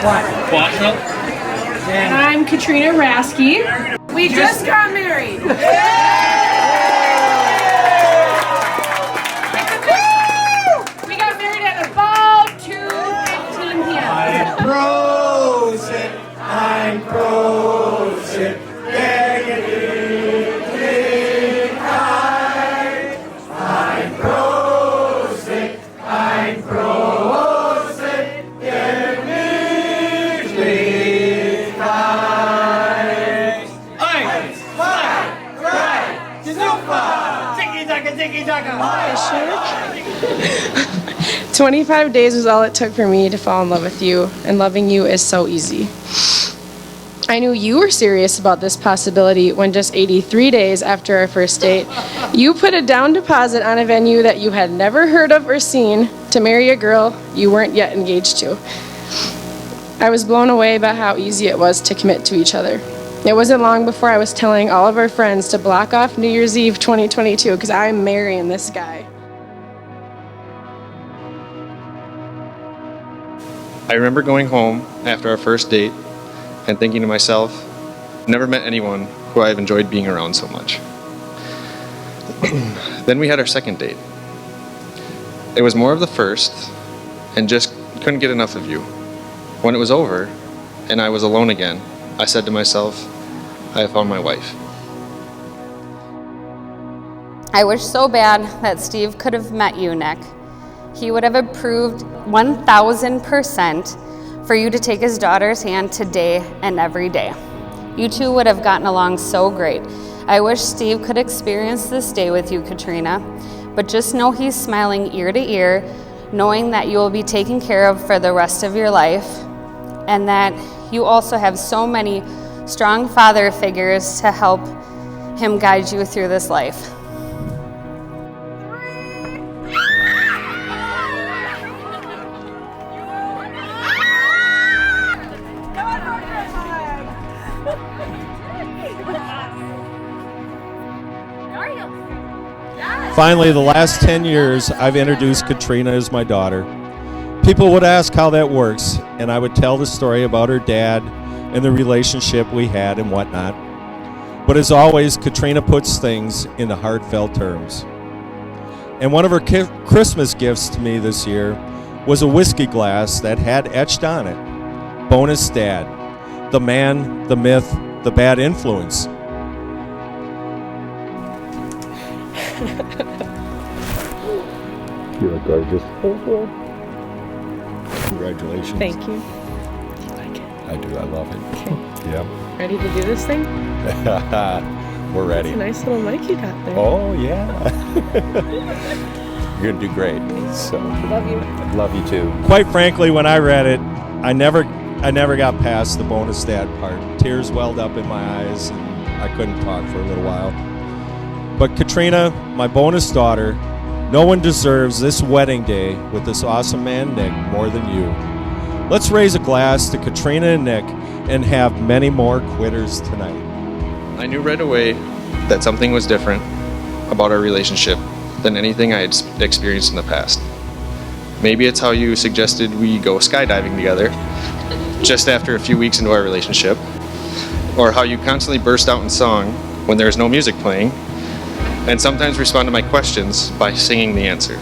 And I'm Katrina Rasky. We just got married. We got married at about 2:15 p.m. I'm frozen. Sure. 25 days was all it took for me to fall in love with you, and loving you is so easy. I knew you were serious about this possibility when just 83 days after our first date, you put a down deposit on a venue that you had never heard of or seen to marry a girl you weren't yet engaged to. I was blown away by how easy it was to commit to each other. It wasn't long before I was telling all of our friends to block off New Year's Eve 2022 because I'm marrying this guy. I remember going home after our first date and thinking to myself, never met anyone who I've enjoyed being around so much. Then we had our second date. It was more of the first and just couldn't get enough of you. When it was over and I was alone again, I said to myself, I have found my wife. I wish so bad that Steve could have met you, Nick. He would have approved 1,000% for you to take his daughter's hand today and every day. You two would have gotten along so great. I wish Steve could experience this day with you, Katrina, but just know he's smiling ear to ear, knowing that you will be taken care of for the rest of your life, and that you also have so many strong father figures to help him guide you through this life. Finally, the last 10 years, I've introduced Katrina as my daughter. People would ask how that works, and I would tell the story about her dad and the relationship we had and whatnot. But as always, Katrina puts things into heartfelt terms. And one of her Christmas gifts to me this year was a whiskey glass that had etched on it, Bonus Dad, the man, the myth, the bad influence. You look gorgeous. Congratulations. Thank you. Do you like it? I do. I love it. Okay. Yeah. Ready to do this thing? We're ready. It's a nice little mic you got there. Oh, yeah. You're going to do great. So, Love you. love you too. Quite frankly, when I read it, I never got past the Bonus Dad part. Tears welled up in my eyes, and I couldn't talk for a little while. But Katrina, my bonus daughter, no one deserves this wedding day with this awesome man, Nick, more than you. Let's raise a glass to Katrina and Nick and have many more quitters tonight. I knew right away that something was different about our relationship than anything I had experienced in the past. Maybe it's how you suggested we go skydiving together just after a few weeks into our relationship, or how you constantly burst out in song when there's no music playing, and sometimes respond to my questions by singing the answer.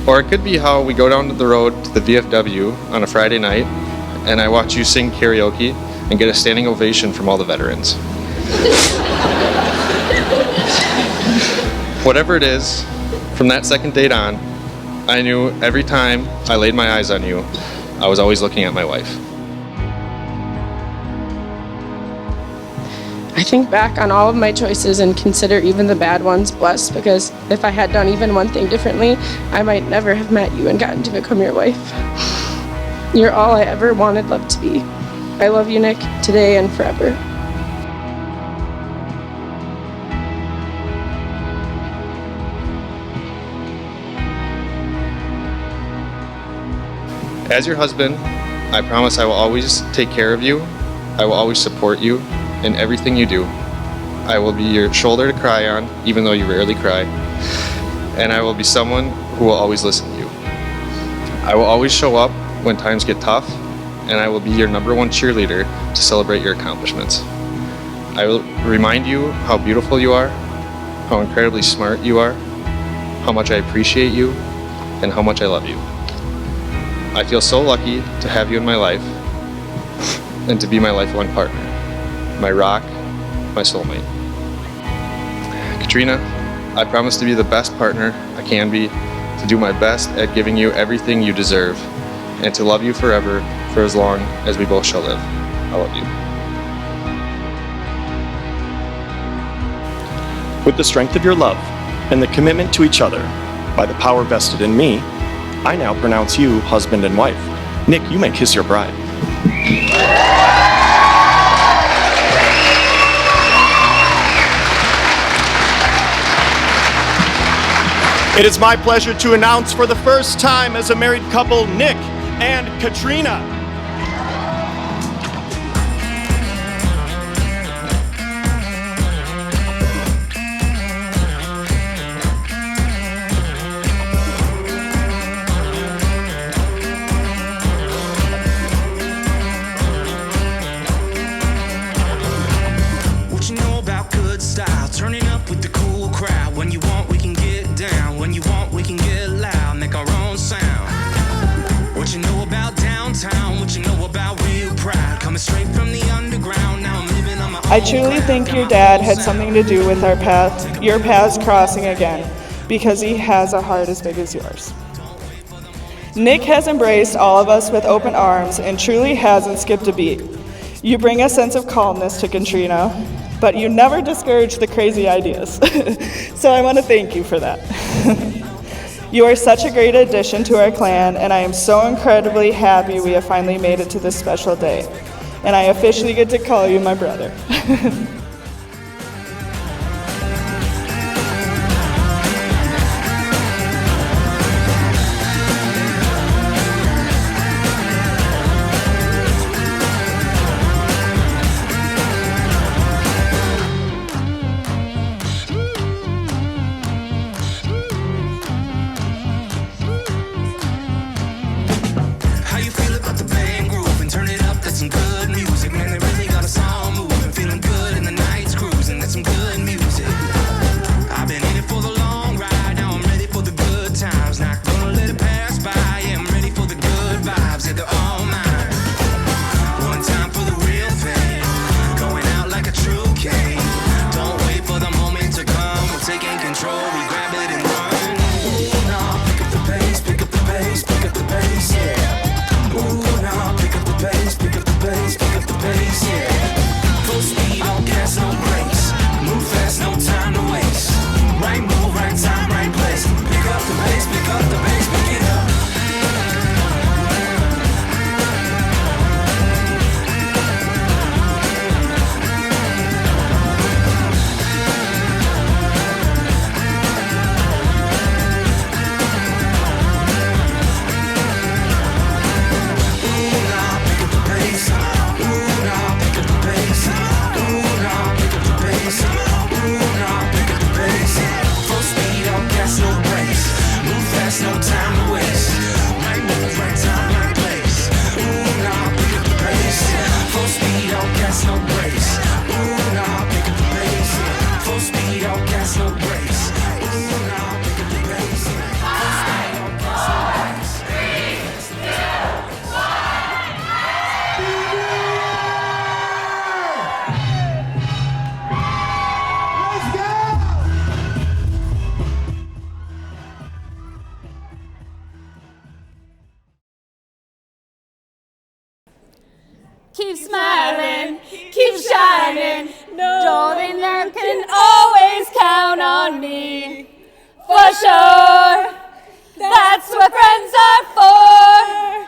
Or it could be how we go down to the road to the VFW on a Friday night and I watch you sing karaoke and get a standing ovation from all the veterans. Whatever it is, from that second date on, I knew every time I laid my eyes on you, I was always looking at my wife. I think back on all of my choices and consider even the bad ones blessed, because if I had done even one thing differently, I might never have met you and gotten to become your wife. You're all I ever wanted love to be. I love you, Nick, today and forever. As your husband, I promise I will always take care of you. I will always support you in everything you do. I will be your shoulder to cry on, even though you rarely cry. And I will be someone who will always listen to you. I will always show up when times get tough and I will be your #1 cheerleader to celebrate your accomplishments. I will remind you how beautiful you are, how incredibly smart you are, how much I appreciate you, and how much I love you. I feel so lucky to have you in my life and to be my lifelong partner, my rock, my soulmate. Katrina, I promise to be the best partner I can be, to do my best at giving you everything you deserve, and to love you forever for as long as we both shall live. I love you. With the strength of your love and the commitment to each other, by the power vested in me, I now pronounce you husband and wife. Nick, you may kiss your bride. It is my pleasure to announce for the first time as a married couple, Nick and Katrina. What you know about good style? Turning up with the cool crowd. When you want, we can get down. When you want, we can get loud. Make our own sound. What you know about downtown? What you know about real pride? Coming straight from the underground. Now I'm living on my own. I truly think your dad had something to do with your paths crossing again, because he has a heart as big as yours. Nick has embraced all of us with open arms and truly hasn't skipped a beat. You bring a sense of calmness to Katrina, but you never discourage the crazy ideas. So I want to thank you for that. You are such a great addition to our clan, and I am so incredibly happy we have finally made it to this special day. And I officially get to call you my brother. How you feel about the band groove and turn it up? That's some good music, man. They really got us all moving, feeling good, and the night's cruising. That's some good music. I've been in it for the long ride. Now I'm ready for the good times. Not gonna let it pass by. Yeah, I'm ready for the good vibes. Yeah, they're all mine. One time for the real thing. Going out like a true king. Don't wait for the moment to come. We're taking control. We grab it and run. Ooh, no, pick up the pace, pick up the pace, pick up the pace, yeah. Ooh, now pick up the pace, pick up the pace, pick up the pace, yeah. Full speed, all gas, no brakes. Move fast, no time to waste. Right move, right time, right place. Pick up the pace, pick up the pace, pick it up. No time to waste. Right move, right time, right place. Ooh, nah, pick up the pace. Full speed, all gas, no brakes. Ooh, nah, pick up the pace. Full speed, all gas, no brakes. Ooh, nah, pick up the pace. Full speed, all gas, no brakes. 3, 2, 1. Let's go! Keep smiling, keep shining, knowing you can always count on me. For sure, that's what friends are for.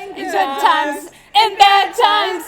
In good times, in bad times,